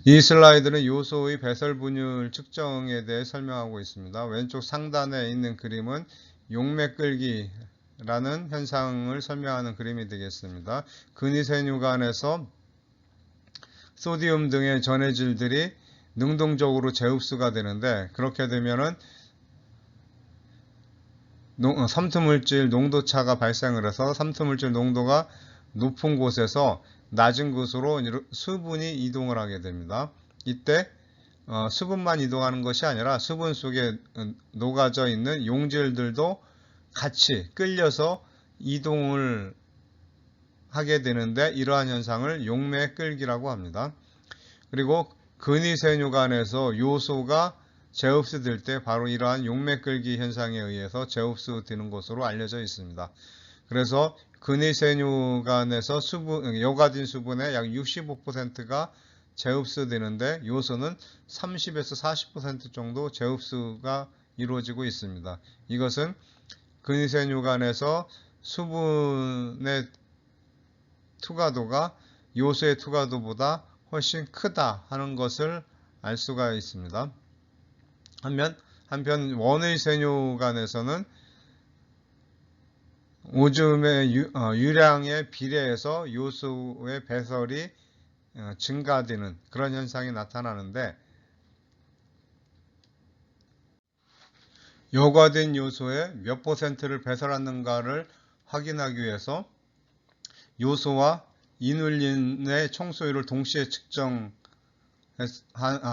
이 슬라이드는 요소의 배설 분율 측정에 대해 설명하고 있습니다. 왼쪽 상단에 있는 그림은 용맥 끓기라는 현상을 설명하는 그림이 되겠습니다. 근위세뇨간에서 소디움 등의 전해질들이 능동적으로 재흡수가 되는데, 그렇게 되면은 삼투물질 농도차가 발생을 해서 삼투물질 농도가 높은 곳에서 낮은 곳으로 수분이 이동을 하게 됩니다. 이때 수분만 이동하는 것이 아니라 수분 속에 녹아져 있는 용질들도 같이 끌려서 이동을 하게 되는데, 이러한 현상을 용맥 끌기라고 합니다. 그리고 근위세뇨간에서 요소가 재흡수될 때 바로 이러한 용맥 끌기 현상에 의해서 재흡수되는 것으로 알려져 있습니다. 그래서 근위세뇨간에서 요가진 수분의 약 65%가 재흡수되는데, 요소는 30에서 40% 정도 재흡수가 이루어지고 있습니다. 이것은 근위세뇨간에서 수분의 투과도가 요소의 투과도보다 훨씬 크다 하는 것을 알 수가 있습니다. 한편 원의세뇨간에서는 오줌의 유량에 비례해서 요소의 배설이 증가되는 그런 현상이 나타나는데, 여과된 요소의 몇 퍼센트를 배설하는가를 확인하기 위해서 요소와 이눌린의 총소율을 동시에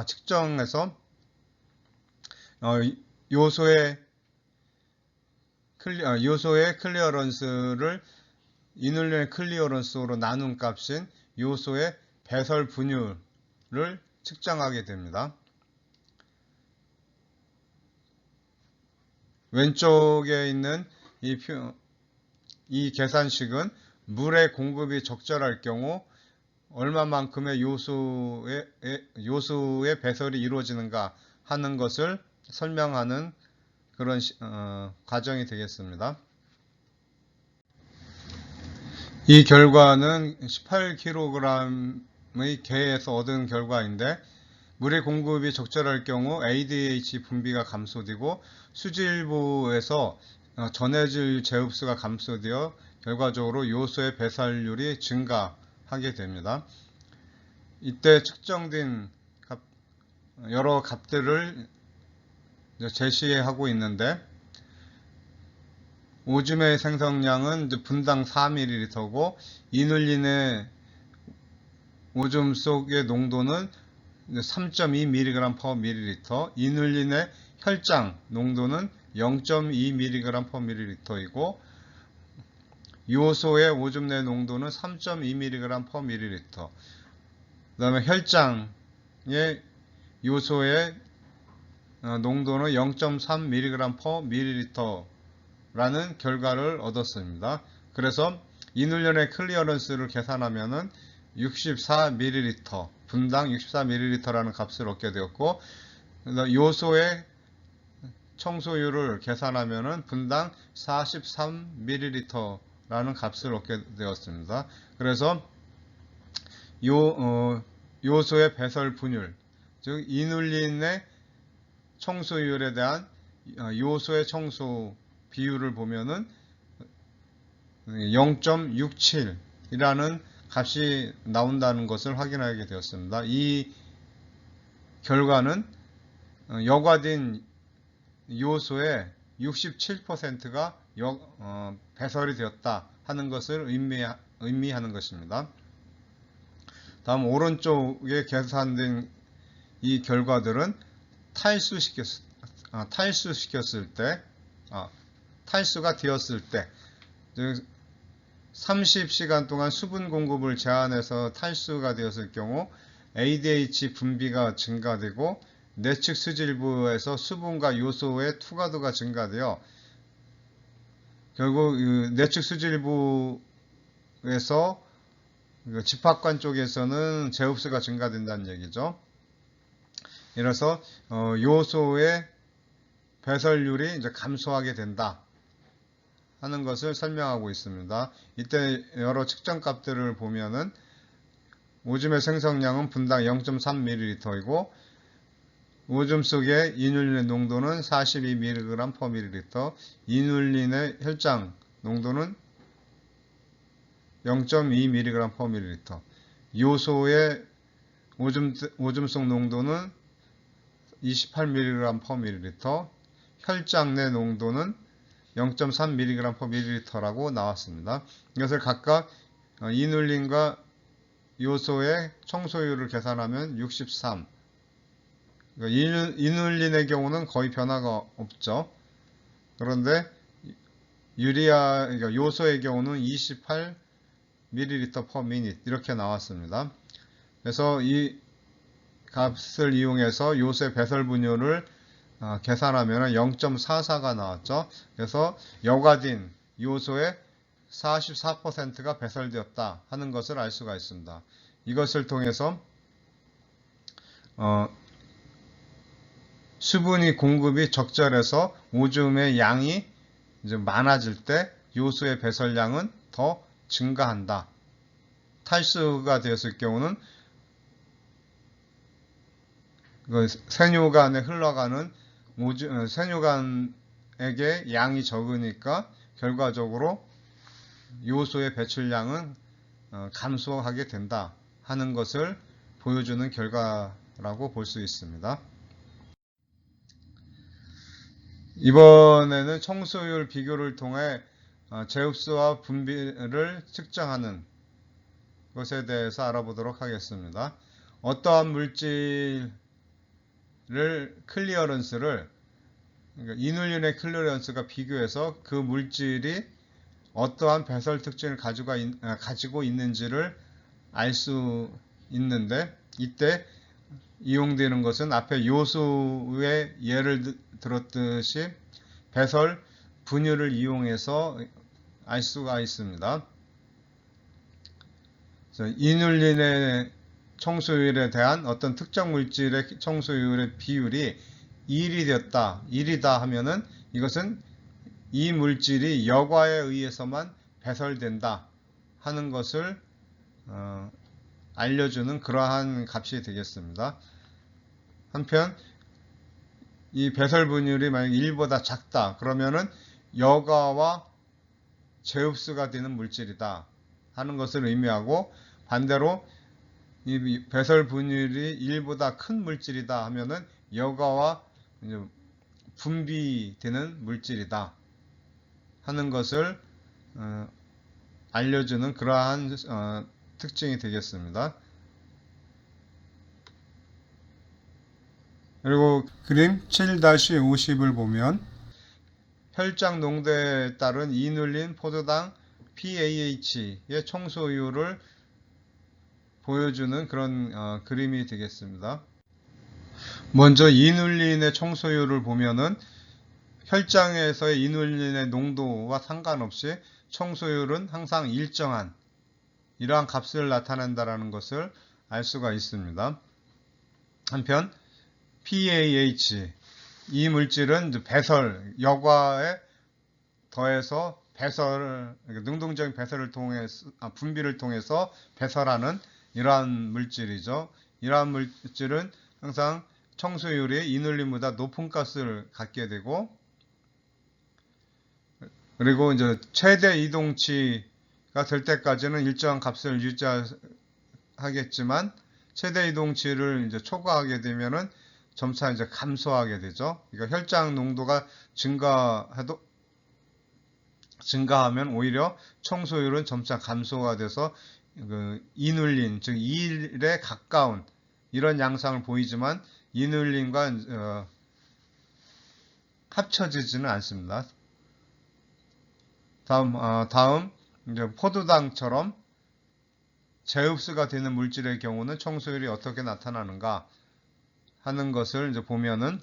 측정해서 요소의 클리어런스를 이눌린의 클리어런스로 나눈 값인 요소의 배설 분율을 측정하게 됩니다. 왼쪽에 있는 이 계산식은 물의 공급이 적절할 경우 얼마만큼의 요소의 배설이 이루어지는가 하는 것을 설명하는 그런 과정이 되겠습니다. 이 결과는 18kg의 개에서 얻은 결과인데, 물의 공급이 적절할 경우 ADH 분비가 감소되고 수질부에서 전해질 재흡수가 감소되어 결과적으로 요소의 배설률이 증가하게 됩니다. 이때 측정된 여러 값들을 제시하고 있는데, 오줌의 생성량은 분당 4ml고 이눌린의 오줌 속의 농도는 3.2mg/ml, 이눌린의 혈장 농도는 0.2mg/ml이고 요소의 오줌 내 농도는 3.2mg/ml, 그 다음에 혈장의 요소의 농도는 0.3mg/ml라는 결과를 얻었습니다. 그래서 이눌린의 클리어런스를 계산하면은 64ml, 분당 64ml라는 값을 얻게 되었고, 요소의 청소율을 계산하면은 분당 43ml라는 값을 얻게 되었습니다. 그래서 요소의 배설 분율, 즉 이눌린의 청소율에 대한 요소의 청소 비율을 보면은 0.67이라는 값이 나온다는 것을 확인하게 되었습니다. 이 결과는 여과된 요소의 67%가 배설이 되었다 하는 것을 의미하는 것입니다. 다음 오른쪽에 계산된 이 결과들은 탈수가 되었을 때, 즉 30시간 동안 수분 공급을 제한해서 탈수가 되었을 경우 ADH 분비가 증가되고 내측 수질부에서 수분과 요소의 투과도가 증가되어 결국 내측 수질부에서 집합관 쪽에서는 재흡수가 증가된다는 얘기죠. 이래서 요소의 배설률이 이제 감소하게 된다 하는 것을 설명하고 있습니다. 이때 여러 측정 값들을 보면은 오줌의 생성량은 분당 0.3ml이고 오줌 속의 이눌린의 농도는 42mg/ml, 이눌린의 혈장 농도는 0.2mg/ml, 요소의 오줌 속 농도는 28mg/ml, 혈장 내 농도는 0.3mg/ml라고 나왔습니다. 이것을 각각 이눌린과 요소의 청소율을 계산하면 63. 이눌린의 경우는 거의 변화가 없죠. 그런데 그러니까 요소의 경우는 28ml/min 이렇게 나왔습니다. 그래서 이 값을 이용해서 요소의 배설 분율을 계산하면 0.44가 나왔죠. 그래서 여과딘 요소의 44%가 배설되었다 하는 것을 알 수가 있습니다. 이것을 통해서 수분이 공급이 적절해서 오줌의 양이 이제 많아질 때 요소의 배설량은 더 증가한다. 탈수가 되었을 경우는 세뇨간에 흘러가는 세뇨간에게 양이 적으니까 결과적으로 요소의 배출량은 감소하게 된다 하는 것을 보여주는 결과라고 볼 수 있습니다. 이번에는 청소율 비교를 통해 제흡수와 분비를 측정하는 것에 대해서 알아보도록 하겠습니다. 어떠한 물질을 클리어런스를 그러니까 이눌린의 클리어런스가 비교해서 그 물질이 어떠한 배설 특징을 가지고 있는지를 알 수 있는데 이때 이용되는 것은 앞에 요소의 예를 들었듯이 배설 분율을 이용해서 알 수가 있습니다. 이눌린의 청소율에 대한 어떤 특정 물질의 청소율의 비율이 1이다 하면은 이것은 이 물질이 여과에 의해서만 배설된다 하는 것을 알려주는 그러한 값이 되겠습니다. 한편 이 배설 분율이 만약 1보다 작다 그러면은 여과와 재흡수가 되는 물질이다 하는 것을 의미하고 반대로 이 배설 분율이 1보다 큰 물질이다 하면은 여과와 분비되는 물질이다 하는 것을 알려주는 그러한 특징이 되겠습니다. 그리고 그림 7-50을 보면 혈장 농도에 따른 이눌린 포도당 PAH의 청소율을 보여주는 그런 그림이 되겠습니다. 먼저 이눌린의 청소율을 보면은 혈장에서의 이눌린의 농도와 상관없이 청소율은 항상 일정한 이러한 값을 나타낸다는 것을 알 수가 있습니다. 한편 PAH 이 물질은 배설, 여과에 더해서 능동적인 배설을 통해서 분비를 통해서 배설하는 이러한 물질이죠. 이러한 물질은 항상 청소율이 이눌린보다 높은 값을 갖게 되고 그리고 이제 최대 이동치가 될 때까지는 일정한 값을 유지하겠지만 최대 이동치를 이제 초과하게 되면은 점차 이제 감소하게 되죠. 그러니까 혈장 농도가 증가하면 오히려 청소율은 점차 감소가 돼서 이눌린 즉 2에 가까운 이런 양상을 보이지만 이눌린과 합쳐지지는 않습니다. 다음 이제 포도당처럼 재흡수가 되는 물질의 경우는 청소율이 어떻게 나타나는가 하는 것을 이제 보면은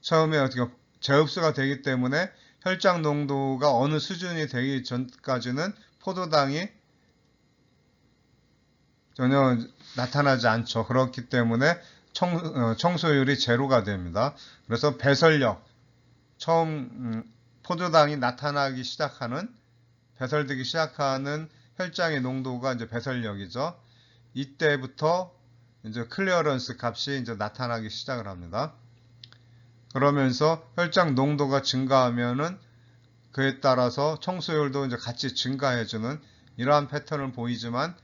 처음에 어떻게 재흡수가 되기 때문에 혈장 농도가 어느 수준이 되기 전까지는 포도당이 전혀 나타나지 않죠. 그렇기 때문에 청소율이 제로가 됩니다. 그래서 배설력, 처음 포도당이 배설되기 시작하는 혈장의 농도가 이제 배설력이죠. 이때부터 이제 클리어런스 값이 이제 나타나기 시작을 합니다. 그러면서 혈장 농도가 증가하면은 그에 따라서 청소율도 이제 같이 증가해주는 이러한 패턴을 보이지만,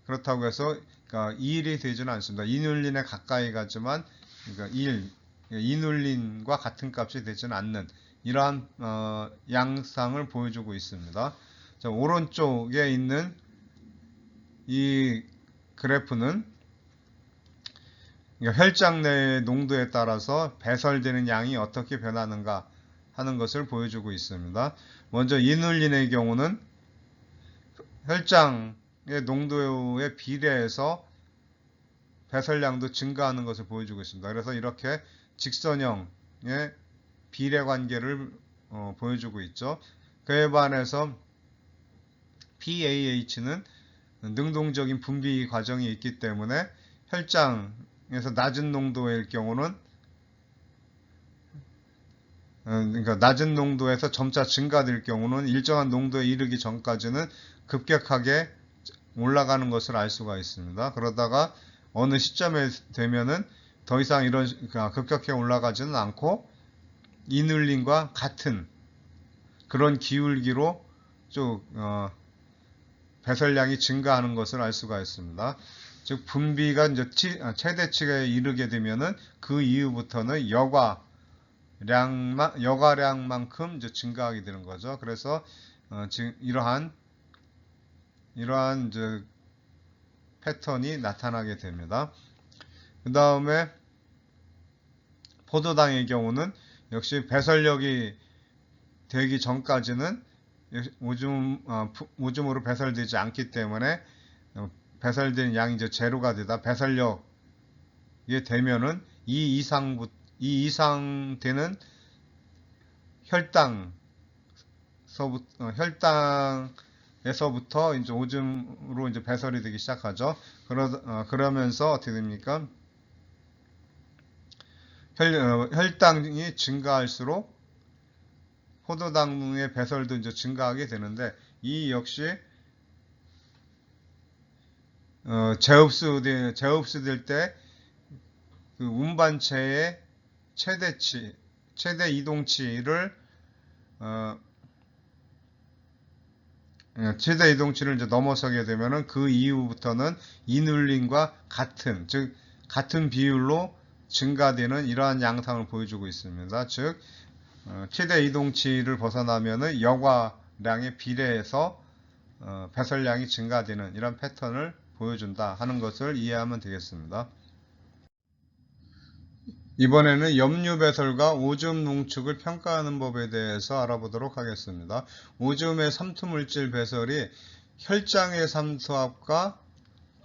그렇다고 해서 그러니까 2일이 되지는 않습니다. 이눌린에 가까이 가지만, 그러니까 이눌린과 같은 값이 되지는 않는 이러한 양상을 보여주고 있습니다. 자, 오른쪽에 있는 이 그래프는 혈장 내의 농도에 따라서 배설되는 양이 어떻게 변하는가 하는 것을 보여주고 있습니다. 먼저 이눌린의 경우는 혈장의 농도에 비례해서 배설량도 증가하는 것을 보여주고 있습니다. 그래서 이렇게 직선형의 비례 관계를 보여주고 있죠. 그에 반해서 PAH는 능동적인 분비 과정이 있기 때문에 혈장에서 낮은 농도일 경우는 그러니까 낮은 농도에서 점차 증가될 경우는 일정한 농도에 이르기 전까지는 급격하게 올라가는 것을 알 수가 있습니다. 그러다가 어느 시점에 되면은 더 이상 이런 급격하게 올라가지는 않고 이눌린과 같은 그런 기울기로 쭉 배설량이 증가하는 것을 알 수가 있습니다. 즉 분비가 이제 최대치에 이르게 되면은 그 이후부터는 여과량만큼 이제 증가하게 되는 거죠. 그래서 지금 이러한 이제 패턴이 나타나게 됩니다. 그 다음에 포도당의 경우는 역시 배설력이 되기 전까지는 오줌으로 배설되지 않기 때문에 배설된 양이 이제 제로가 되다 배설력이 되면은 이 이상 되는 혈당에서부터 이제 오줌으로 이제 배설이 되기 시작하죠. 그러면서 어떻게 됩니까? 혈당이 증가할수록 포도당의 배설도 이제 증가하게 되는데, 이 역시 재흡수될 때 그 운반체의 최대 이동치를 이제 넘어서게 되면은 그 이후부터는 이눌린과 같은 비율로 증가되는 이러한 양상을 보여주고 있습니다. 즉 최대 이동치를 벗어나면은 여과량에 비례해서 배설량이 증가되는 이런 패턴을 보여준다 하는 것을 이해하면 되겠습니다. 이번에는 염류 배설과 오줌 농축을 평가하는 법에 대해서 알아보도록 하겠습니다. 오줌의 삼투물질 배설이 혈장의 삼투압과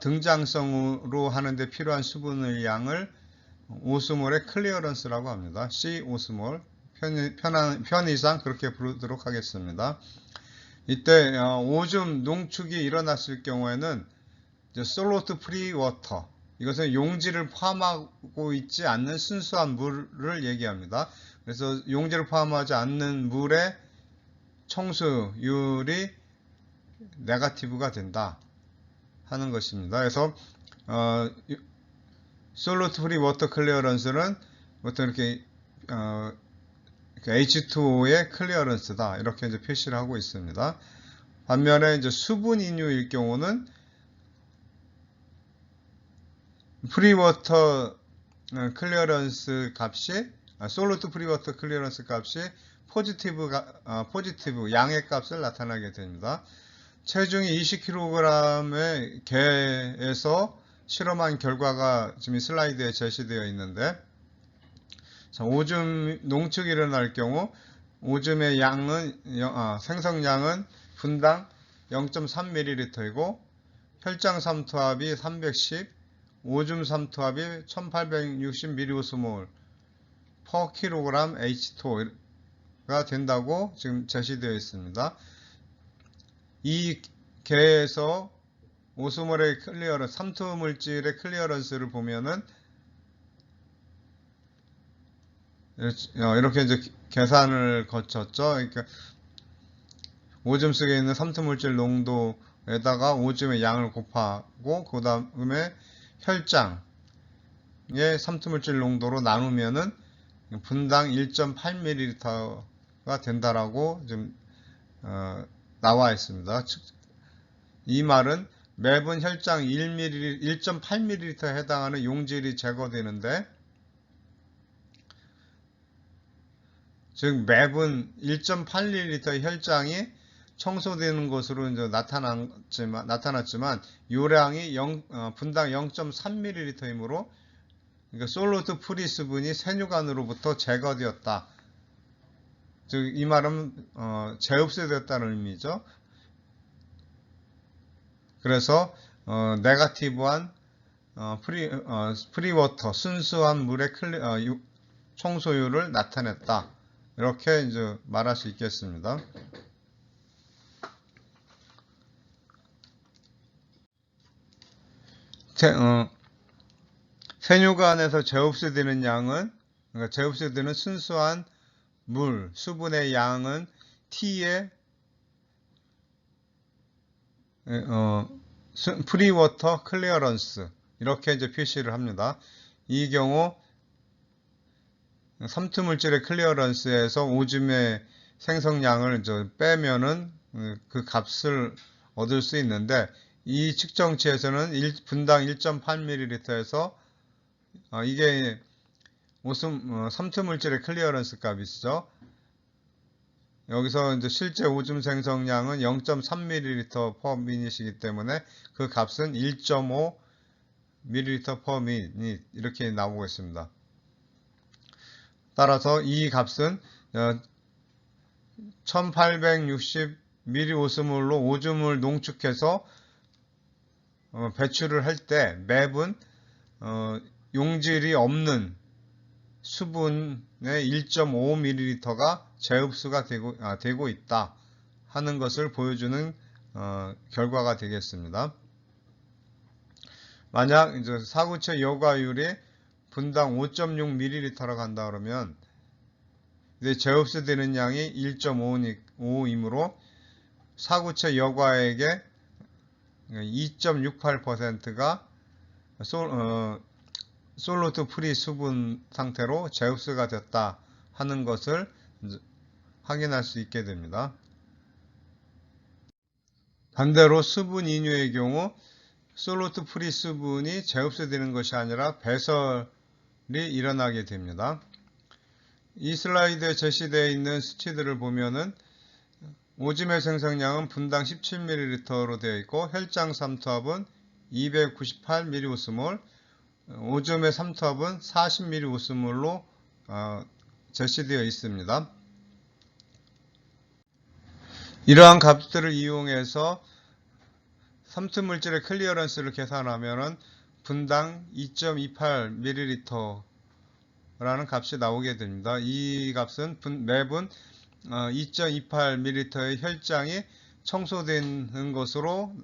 등장성으로 하는데 필요한 수분의 양을 오스몰의 클리어런스라고 합니다. C 오스몰, 편의상 그렇게 부르도록 하겠습니다. 이때 오줌 농축이 일어났을 경우에는 솔루트 프리 워터, 이것은 용지를 포함하고 있지 않는 순수한 물을 얘기합니다. 그래서 용지를 포함하지 않는 물의 청수율이 네거티브가 된다 하는 것입니다. 그래서 솔루트 프리 워터 클리어런스는 어떤 이렇게 H2O의 클리어런스다 이렇게 이제 표시를 하고 있습니다. 반면에 이제 수분 인유일 경우는 프리워터 클리어런스 값이 솔루트 프리워터 클리어런스 값이 포지티브 양의 값을 나타나게 됩니다. 체중이 20kg의 개에서 실험한 결과가 지금 이 슬라이드에 제시되어 있는데, 오줌 농축이 일어날 경우 오줌의 양은 생성량은 분당 0.3ml이고 혈장 삼투압이 310, 오줌 삼투압이 1860mOsmol per kg H2O가 된다고 지금 제시되어 있습니다. 이 개에서 오스몰의 삼투물질의 클리어런스를 보면은 이렇게 이제 계산을 거쳤죠. 그러니까 오줌 속에 있는 삼투물질 농도의 혈장에다가 오줌의 양을 곱하고 그 다음에 혈장의 삼투물질 농도로 나누면은 분당 1.8ml가 된다라고 좀 나와 있습니다. 이 말은 매분 혈장 1.8ml에 해당하는 용질이 제거되는데, 즉 매분 1.8ml의 혈장이 청소되는 것으로 이제 나타났지만 요량이 분당 0.3ml이므로 그러니까 솔루트 프리 수분이 세뇨관으로부터 제거되었다. 즉 이 말은 재흡수되었다는 의미죠. 그래서 네거티브한 프리워터 순수한 물의 청소율을 나타냈다. 이렇게 이제 말할 수 있겠습니다. 세뇨관에서 재흡수되는 양은, 그러니까 재흡수되는 순수한 물, 수분의 양은 T의 프리워터 클리어런스 이렇게 이제 표시를 합니다. 이 경우 삼투물질의 클리어런스에서 오줌의 생성량을 이제 빼면은 그 값을 얻을 수 있는데, 이 측정치에서는 분당 1.8ml에서 이게 삼투물질의 클리어런스 값이죠. 여기서 이제 실제 오줌 생성량은 0.3ml per minute이기 때문에 그 값은 1.5ml per minute 이렇게 나오고 있습니다. 따라서 이 값은 1860ml 오스몰로 오줌을 농축해서 배출을 할 때 매분 용질이 없는 수분의 1.5ml가 재흡수가 되고 있다 하는 것을 보여주는 결과가 되겠습니다. 만약 이제 사구체 여과율이 분당 5.6ml라고 한다 그러면 이제 재흡수되는 양이 1.5이므로 사구체 여과액의 2.68%가 솔루트 프리 수분 상태로 재흡수가 됐다 하는 것을 확인할 수 있게 됩니다. 반대로 수분 이뇨의 경우 솔루트 프리 수분이 재흡수되는 것이 아니라 배설이 일어나게 됩니다. 이 슬라이드에 제시되어 있는 수치들을 보면은 오줌의 생성량은 분당 17ml로 되어 있고 혈장 삼투압은 298ml, 오줌의 삼투압은 40ml 제시되어 있습니다. 이러한 값들을 이용해서 삼투물질의 클리어런스를 계산하면 분당 2.28ml 라는 값이 나오게 됩니다. 이 값은 매분 2.28ml의 혈장이 청소되는 것으로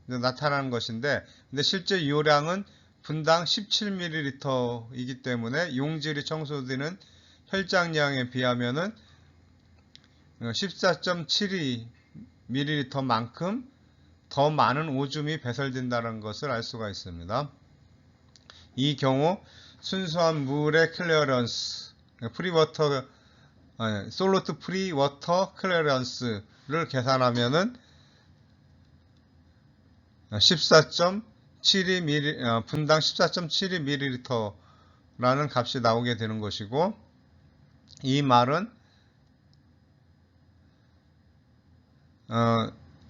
나타나는 것인데, 근데 실제 요량은 분당 17ml이기 때문에 용질이 청소되는 혈장량에 비하면은 14.72ml만큼 더 많은 오줌이 배설된다는 것을 알 수가 있습니다. 이 경우 순수한 물의 클리어런스, 솔루트 프리워터 클리어런스를 계산하면은 14.72ml, 분당 14.72ml라는 값이 나오게 되는 것이고, 이 말은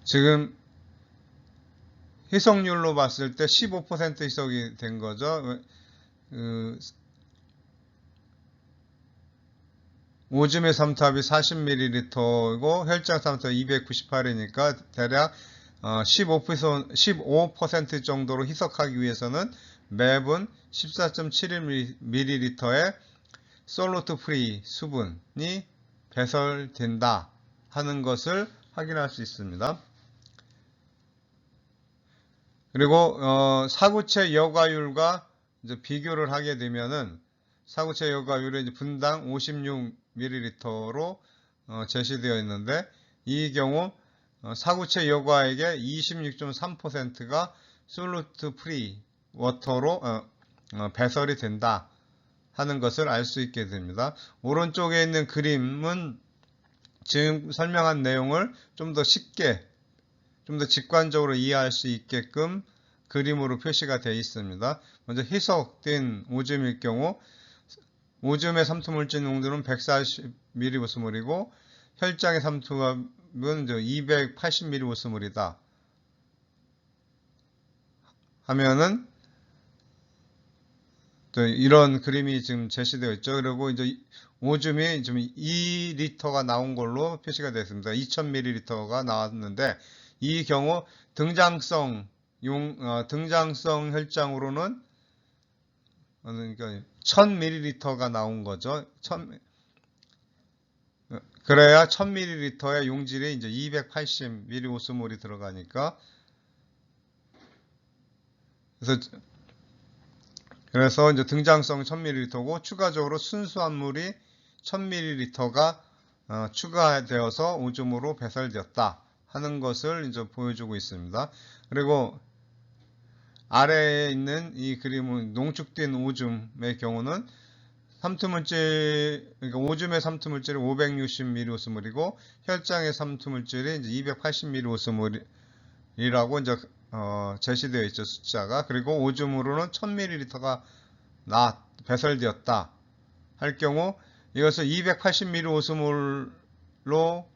지금 희석률로 봤을 때 15% 희석이 된 거죠. 오줌의 삼투압이 40ml이고 혈장 삼투압이 298이니까 대략 15% 정도로 희석하기 위해서는 매분 14.71ml의 솔루트 프리 수분이 배설된다 하는 것을 확인할 수 있습니다. 그리고 사구체 여과율과 이제 비교를 하게 되면은 사구체 여과율이 이제 분당 56ml로 제시되어 있는데, 이 경우 사구체 여과액의 26.3%가 솔루트 프리 워터로 배설이 된다 하는 것을 알 수 있게 됩니다. 오른쪽에 있는 그림은 지금 설명한 내용을 좀 더 쉽게, 좀 더 직관적으로 이해할 수 있게끔 그림으로 표시가 되어 있습니다. 먼저 희석된 오줌일 경우 오줌의 삼투물질 농도는 140ml 오스몰이고 혈장의 삼투압은 280ml 오스몰이다 하면은 또 이런 그림이 지금 제시되어 있죠. 그리고 이제 오줌이 지금 2리터가 나온 걸로 표시가 되어 있습니다. 2000ml가 나왔는데 이 경우 등장성 혈장으로는 그러니까 1000ml가 나온 거죠. 그래야 1000ml의 용질이 이제 280ml 오스몰이 들어가니까 그래서 이제 등장성 1000ml고 추가적으로 순수함물이 1000ml가 추가되어서 오줌으로 배설되었다 하는 것을 이제 보여주고 있습니다. 그리고 아래에 있는 이 그림은 농축된 오줌의 경우는 그러니까 오줌의 삼투물질이 560ml 오스몰이고 혈장의 삼투물질이 이제 280ml 오스몰이라고 이제 제시되어 있죠, 숫자가. 그리고 오줌으로는 1000ml가 배설되었다 할 경우 이것을 280ml 오스몰로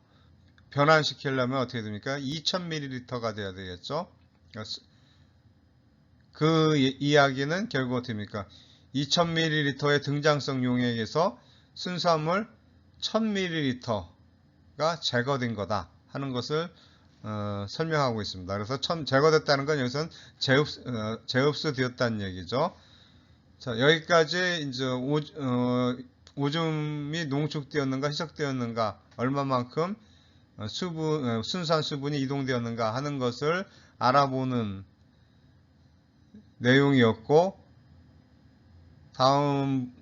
변환시키려면 어떻게 됩니까? 2000ml가 돼야 되겠죠. 그 이야기는 결국 어떻게 됩니까? 2000ml의 등장성 용액에서 순수함물 1000ml가 제거된 거다 하는 것을 설명하고 있습니다. 그래서 제거됐다는 건 여기서는 재흡수되었다는 얘기죠. 자, 여기까지 이제 오줌이 농축되었는가 희석되었는가 얼마만큼 순수한 수분이 이동되었는가 하는 것을 알아보는 내용이었고, 다음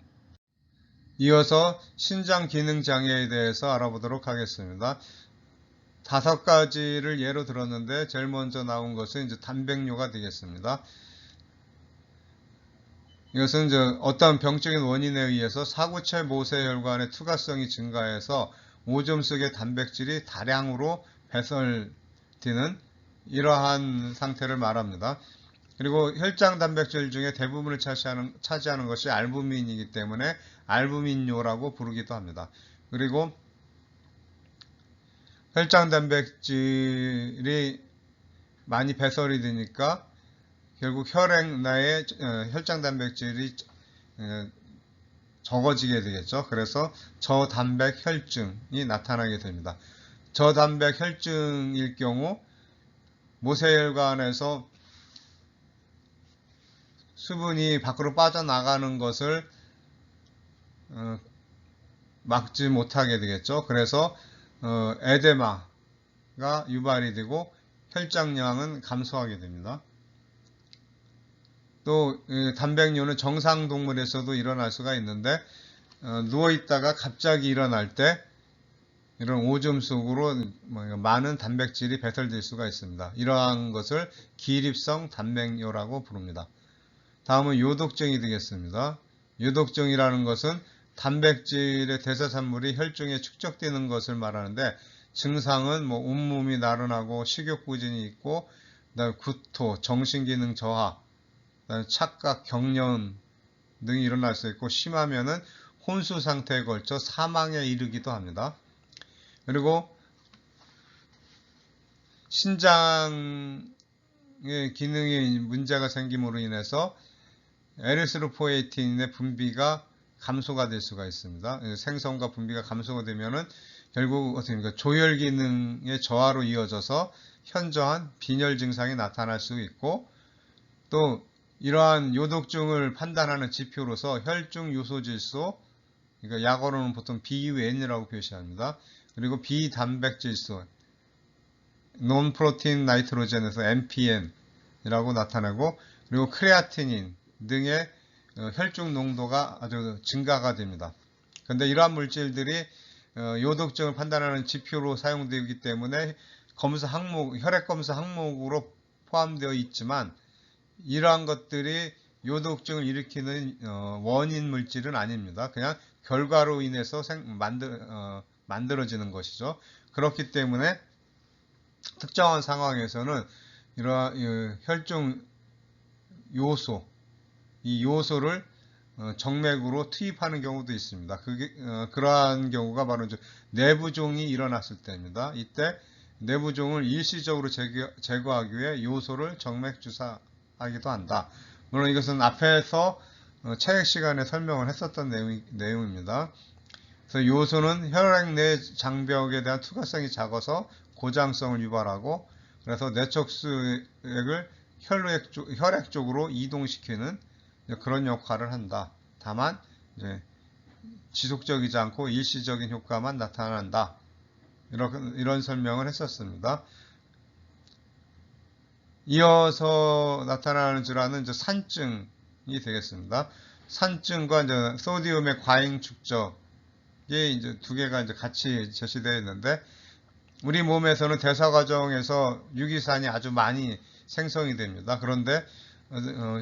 이어서 신장 기능 장애에 대해서 알아보도록 하겠습니다. 5가지를 예로 들었는데 제일 먼저 나온 것은 이제 단백뇨가 되겠습니다. 이것은 이제 어떤 병적인 원인에 의해서 사구체 모세혈관의 투과성이 증가해서 오줌 속의 단백질이 다량으로 배설되는 이러한 상태를 말합니다. 그리고 혈장 단백질 중에 대부분을 차지하는 것이 알부민이기 때문에 알부민뇨라고 부르기도 합니다. 그리고 혈장 단백질이 많이 배설이 되니까 결국 혈액 내에 혈장 단백질이 적어지게 되겠죠. 그래서 저단백 혈증이 나타나게 됩니다. 저단백 혈증일 경우 모세혈관에서 수분이 밖으로 빠져나가는 것을 막지 못하게 되겠죠. 그래서 에데마가 유발이 되고 혈장량은 감소하게 됩니다. 또 단백뇨는 정상 동물에서도 일어날 수가 있는데 누워있다가 갑자기 일어날 때 이런 오줌 속으로 많은 단백질이 배설될 수가 있습니다. 이러한 것을 기립성 단백뇨라고 부릅니다. 다음은 요독증이 되겠습니다. 요독증이라는 것은 단백질의 대사산물이 혈중에 축적되는 것을 말하는데 증상은 온몸이 나른하고 식욕부진이 있고 그다음에 구토, 정신기능 저하, 그다음에 착각, 경련 등이 일어날 수 있고 심하면은 혼수 상태에 걸쳐 사망에 이르기도 합니다. 그리고 신장의 기능에 문제가 생김으로 인해서 에리스로포에틴의 분비가 감소가 될 수가 있습니다. 생성과 분비가 감소가 되면은 결국 어떻게 됩니까? 조혈 기능의 저하로 이어져서 현저한 빈혈 증상이 나타날 수 있고 또 이러한 요독증을 판단하는 지표로서 혈중 요소질소, 그러니까 약어로는 보통 BUN이라고 표시합니다. 그리고 비단백질소, 논프로틴 나이트로젠에서 MPN이라고 나타나고 그리고 크레아티닌 등의 혈중 농도가 아주 증가가 됩니다. 그런데 이러한 물질들이 요독증을 판단하는 지표로 사용되기 때문에 검사 항목, 혈액 검사 항목으로 포함되어 있지만 이러한 것들이 요독증을 일으키는 원인 물질은 아닙니다. 그냥 결과로 인해서 만들어지는 것이죠. 그렇기 때문에 특정한 상황에서는 이러한 혈중 요소, 이 요소를 정맥으로 투입하는 경우도 있습니다. 그러한 경우가 바로 이제 내부종이 일어났을 때입니다. 이때 내부종을 일시적으로 제거하기 위해 요소를 정맥 주사하기도 한다. 물론 이것은 앞에서 체액 시간에 설명을 했었던 내용입니다. 그래서 요소는 혈액 내 장벽에 대한 투과성이 작아서 고장성을 유발하고, 그래서 내척수액을 혈액 쪽으로 이동시키는 그런 역할을 한다. 다만 이제 지속적이지 않고 일시적인 효과만 나타난다. 이런 설명을 했었습니다. 이어서 나타나는 질환은 이제 산증이 되겠습니다. 산증과 이제 소디움의 과잉 축적이 이제 두 개가 이제 같이 제시되어 있는데, 우리 몸에서는 대사 과정에서 유기산이 아주 많이 생성이 됩니다. 그런데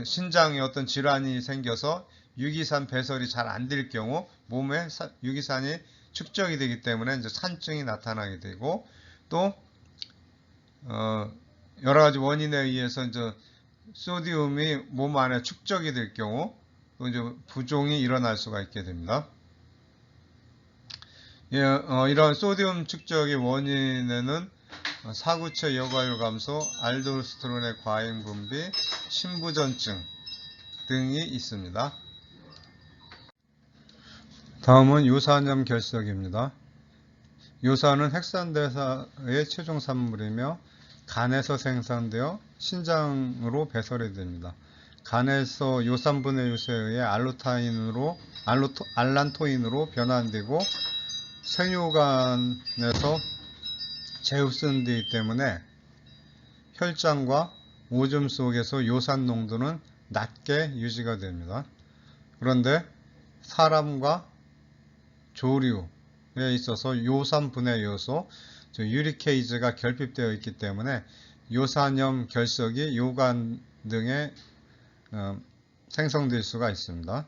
신장에 어떤 질환이 생겨서 유기산 배설이 잘 안 될 경우 몸에 유기산이 축적이 되기 때문에 이제 산증이 나타나게 되고, 또 여러 가지 원인에 의해서 이제 소디움이 몸 안에 축적이 될 경우 또 이제 부종이 일어날 수가 있게 됩니다. 이런 소디움 축적의 원인에는 사구체 여과율 감소, 알도스테론의 과잉 분비, 신부전증 등이 있습니다. 다음은 요산염 결석입니다. 요산은 핵산대사의 최종 산물이며 간에서 생산되어 신장으로 배설이 됩니다. 간에서 요산분해 요소에 의해 알란토인으로 변환되고 생육관에서 재흡수되기 때문에 혈장과 오줌 속에서 요산 농도는 낮게 유지가 됩니다. 그런데 사람과 조류에 있어서 요산 분해 요소, 유리케이즈가 결핍되어 있기 때문에 요산염 결석이 요관 등에 생성될 수가 있습니다.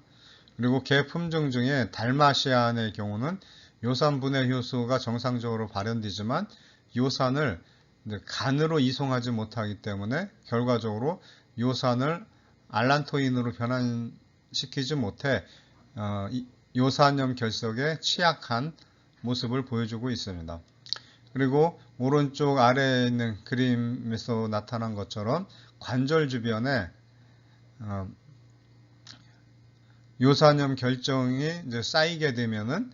그리고 개 품종 중에 달마시안의 경우는 요산 분해 효소가 정상적으로 발현되지만 요산을 간으로 이송하지 못하기 때문에 결과적으로 요산을 알란토인으로 변환시키지 못해 요산염 결석에 취약한 모습을 보여주고 있습니다. 그리고 오른쪽 아래에 있는 그림에서 나타난 것처럼 관절 주변에 요산염 결정이 이제 쌓이게 되면은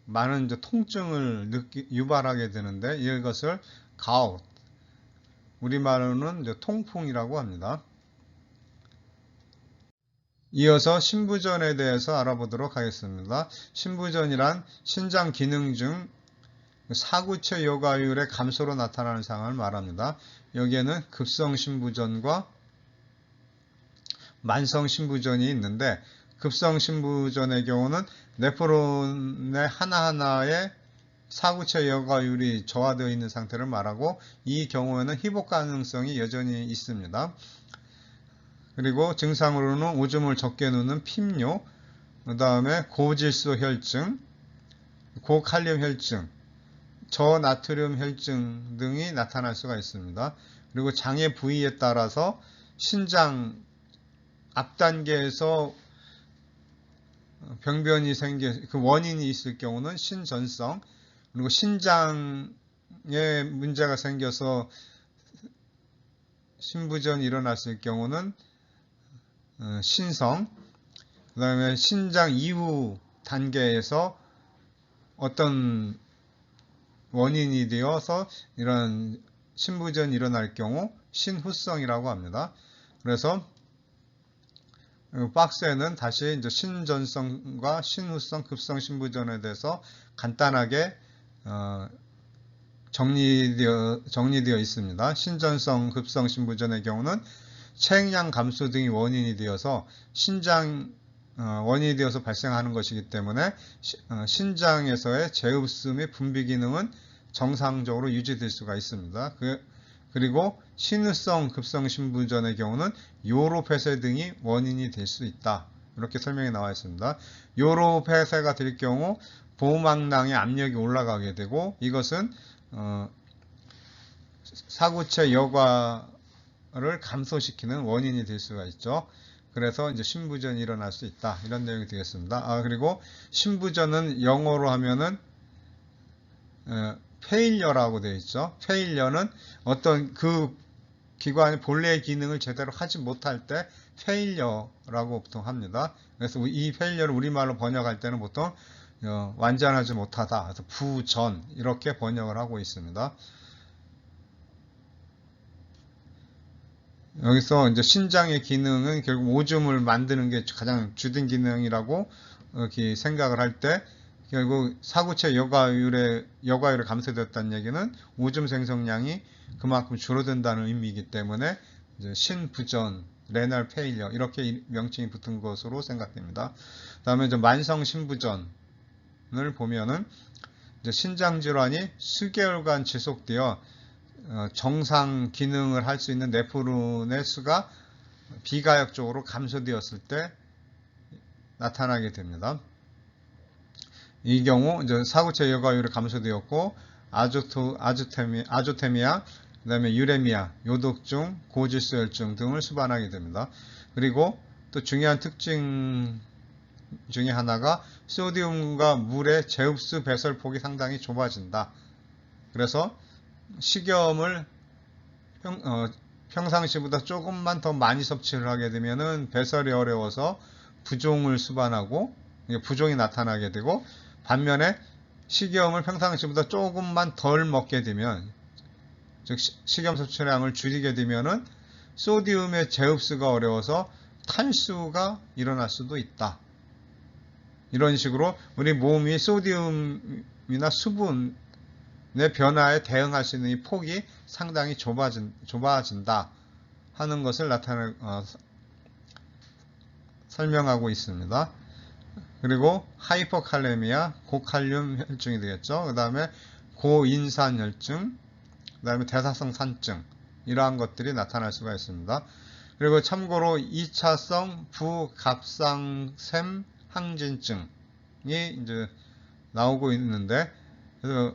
많은 이제 통증을 유발하게 되는데, 이것을 가웃, 우리말로는 이제 통풍이라고 합니다. 이어서 신부전에 대해서 알아보도록 하겠습니다. 신부전이란 신장 기능 중 사구체 여과율의 감소로 나타나는 상황을 말합니다. 여기에는 급성 신부전과 만성 신부전이 있는데, 급성 신부전의 경우는 네프론의 하나하나에 사구체 여과율이 저하되어 있는 상태를 말하고, 이 경우에는 희복 가능성이 여전히 있습니다. 그리고 증상으로는 오줌을 적게 누는 핍뇨, 그 다음에 고질소 혈증, 고칼륨 혈증, 저나트륨 혈증 등이 나타날 수가 있습니다. 그리고 장의 부위에 따라서 신장 앞단계에서 병변이 그 원인이 있을 경우는 신전성, 그리고 신장에 문제가 생겨서 신부전이 일어났을 경우는 신성, 그 다음에 신장 이후 단계에서 어떤 원인이 되어서 이런 신부전이 일어날 경우 신후성이라고 합니다. 그래서 박스에는 다시 이제 신전성과 신후성, 급성 신부전에 대해서 간단하게 정리되어 있습니다. 신전성, 급성 신부전의 경우는 체액량 감소 등이 원인이 되어서 원인이 되어서 발생하는 것이기 때문에 신장에서의 재흡수 및 분비 기능은 정상적으로 유지될 수가 있습니다. 그리고 신우성 급성 신부전의 경우는 요로 폐쇄 등이 원인이 될 수 있다. 이렇게 설명이 나와 있습니다. 요로 폐쇄가 될 경우 보호막낭의 압력이 올라가게 되고 이것은 사구체 여과를 감소시키는 원인이 될 수가 있죠. 그래서 이제 신부전이 일어날 수 있다. 이런 내용이 되겠습니다. 그리고 신부전은 영어로 하면은 페일러라고 되어 있죠. 페일러는 어떤 그 기관의 본래의 기능을 제대로 하지 못할 때 페일러라고 보통 합니다. 그래서 이 페일러를 우리말로 번역할 때는 보통 완전하지 못하다, 그래서 부전 이렇게 번역을 하고 있습니다. 여기서 이제 신장의 기능은 결국 오줌을 만드는 게 가장 주된 기능이라고 이렇게 생각을 할 때 결국 사구체 여과율이 감소되었다는 얘기는 오줌 생성량이 그만큼 줄어든다는 의미이기 때문에 이제 신부전, 레날 페일러 이렇게 명칭이 붙은 것으로 생각됩니다. 다음에 이제 만성 신부전을 보면은 이제 신장 질환이 수개월간 지속되어 정상 기능을 할 수 있는 네프론의 수가 비가역적으로 감소되었을 때 나타나게 됩니다. 이 경우 이제 사구체 여과율이 감소되었고 아조테미아, 그다음에 유레미아, 요독증, 고질소혈증 등을 수반하게 됩니다. 그리고 또 중요한 특징 중에 하나가 소디움과 물의 제흡수 배설폭이 상당히 좁아진다. 그래서 식염을 평상시보다 조금만 더 많이 섭취를 하게 되면은 배설이 어려워서 부종을 수반하고 부종이 나타나게 되고, 반면에 식염을 평상시보다 조금만 덜 먹게 되면, 즉 식염 섭취량을 줄이게 되면은 소디움의 재흡수가 어려워서 탈수가 일어날 수도 있다. 이런 식으로 우리 몸이 소디움이나 수분의 변화에 대응할 수 있는 이 폭이 상당히 좁아진다 하는 것을 설명하고 있습니다. 그리고 하이퍼칼레미아, 고칼륨 혈증이 되겠죠. 그 다음에 고인산 혈증, 그 다음에 대사성 산증, 이러한 것들이 나타날 수가 있습니다. 그리고 참고로 2차성 부갑상샘 항진증이 이제 나오고 있는데, 그래서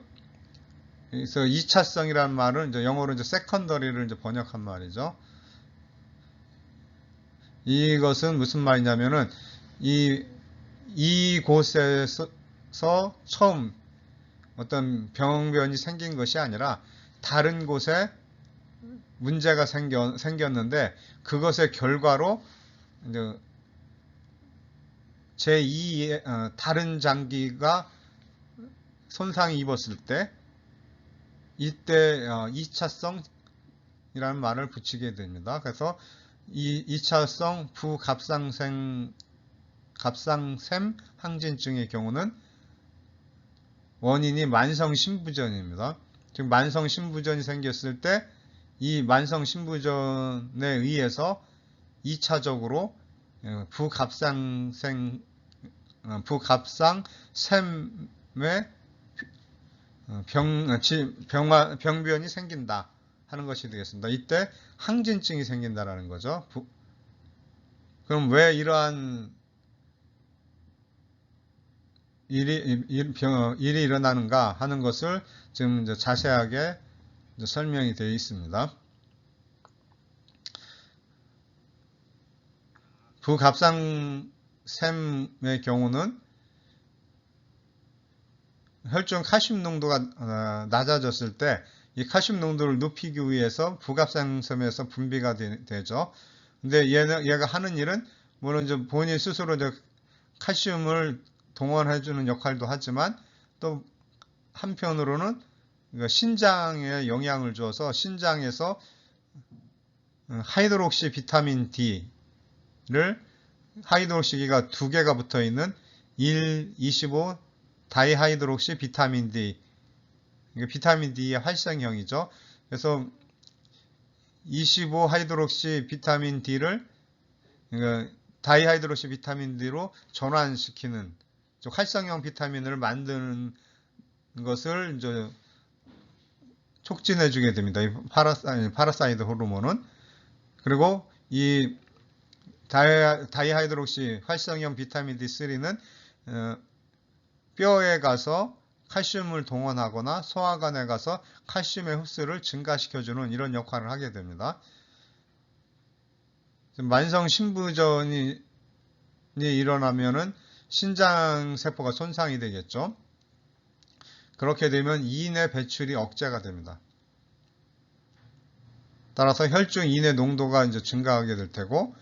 2차성이라는 말은 이제 영어로 이제 세컨더리를 이제 번역한 말이죠. 이것은 무슨 말이냐면은 이곳에서 처음 어떤 병변이 생긴 것이 아니라 다른 곳에 문제가 생겼는데 그것의 결과로 이제 제2의 다른 장기가 손상이 입었을 때 이때 2차성이라는 말을 붙이게 됩니다. 그래서 이 2차성 갑상샘 항진증의 경우는 원인이 만성 신부전입니다. 즉 만성 신부전이 생겼을 때 이 만성 신부전에 의해서 2차적으로 부갑상샘의 병변이 생긴다 하는 것이 되겠습니다. 이때 항진증이 생긴다라는 거죠. 그럼 왜 이러한 일이 일어나는가 하는 것을 지금 이제 자세하게 이제 설명이 되어 있습니다. 부갑상샘의 경우는 혈중 칼슘 농도가 낮아졌을 때 이 칼슘 농도를 높이기 위해서 부갑상샘에서 분비가 되죠. 근데 얘가 하는 일은 물론 이제 본인 스스로 이제 칼슘을 동원해주는 역할도 하지만 또 한편으로는 신장에 영향을 줘서 신장에서 하이드록시 비타민 D를 하이드록시기가 2개가 붙어 있는 1,25 다이하이드록시 비타민 D, 비타민 D의 활성형이죠. 그래서 25 하이드록시 비타민 D를 다이하이드록시 비타민 D로 전환시키는 활성형 비타민을 만드는 것을 이제 촉진해주게 됩니다. 이 파라사이드 호르몬은. 그리고 이 다이하이드록시 활성형 비타민 D3는 뼈에 가서 칼슘을 동원하거나 소화관에 가서 칼슘의 흡수를 증가시켜주는 이런 역할을 하게 됩니다. 만성 신부전이 일어나면은 신장 세포가 손상이 되겠죠. 그렇게 되면 이인의 배출이 억제가 됩니다. 따라서 혈중 이인의 농도가 이제 증가하게 될 테고,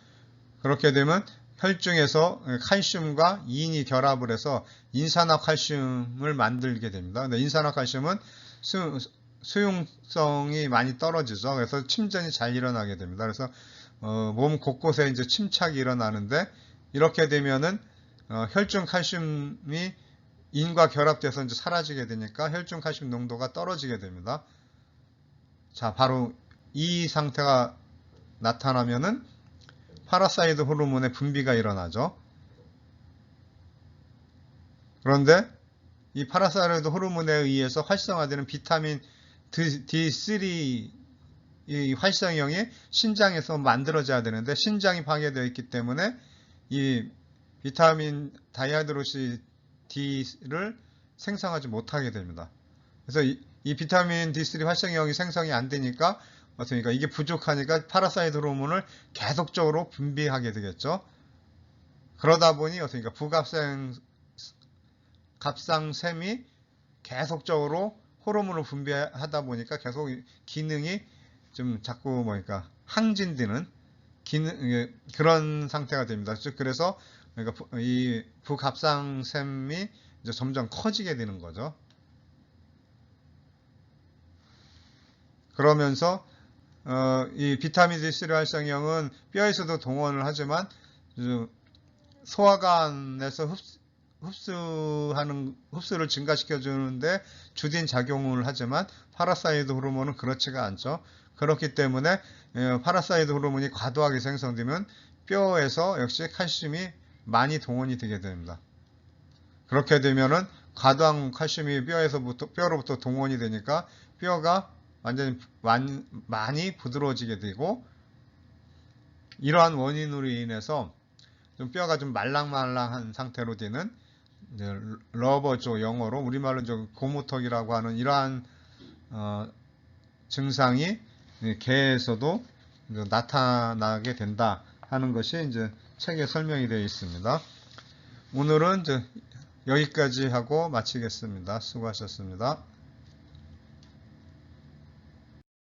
그렇게 되면 혈중에서 칼슘과 이인이 결합을 해서 인산화칼슘을 만들게 됩니다. 근데 인산화칼슘은 수용성이 많이 떨어지죠. 그래서 침전이 잘 일어나게 됩니다. 그래서 몸 곳곳에 이제 침착이 일어나는데, 이렇게 되면은 혈중 칼슘이 인과 결합돼서 이제 사라지게 되니까 혈중 칼슘 농도가 떨어지게 됩니다. 자, 바로 이 상태가 나타나면은 파라사이드 호르몬의 분비가 일어나죠. 그런데 이 파라사이드 호르몬에 의해서 활성화되는 비타민 D3 이 활성형이 신장에서 만들어져야 되는데, 신장이 파괴되어 있기 때문에 이 비타민 다이하이드로시 D를 생성하지 못하게 됩니다. 그래서 이 비타민 D3 활성형이 생성이 안 되니까 어떻습니까? 이게 부족하니까 파라사이드 호르몬을 계속적으로 분비하게 되겠죠. 그러다 보니 어떻습니까? 갑상샘이 계속적으로 호르몬을 분비하다 보니까 계속 기능이 좀 자꾸 뭐니까 항진되는 그런 상태가 됩니다. 즉 그래서 그러니까 이 부갑상샘이 이제 점점 커지게 되는 거죠. 그러면서 이 비타민 D3 활성형은 뼈에서도 동원을 하지만 소화관에서 흡수를 증가시켜 주는데 주된 작용을 하지만 파라사이드 호르몬은 그렇지가 않죠. 그렇기 때문에 파라사이드 호르몬이 과도하게 생성되면 뼈에서 역시 칼슘이 많이 동원이 되게 됩니다. 그렇게 되면은 과도한 칼슘이 뼈로부터 동원이 되니까 뼈가 완전히 많이 부드러워지게 되고, 이러한 원인으로 인해서 좀 뼈가 좀 말랑말랑한 상태로 되는 러버죠, 영어로 우리말로 좀 고무턱이라고 하는 이러한 증상이 개에서도 나타나게 된다 하는 것이 이제 책에 설명이 되어 있습니다. 오늘은 여기까지 하고 마치겠습니다. 수고하셨습니다.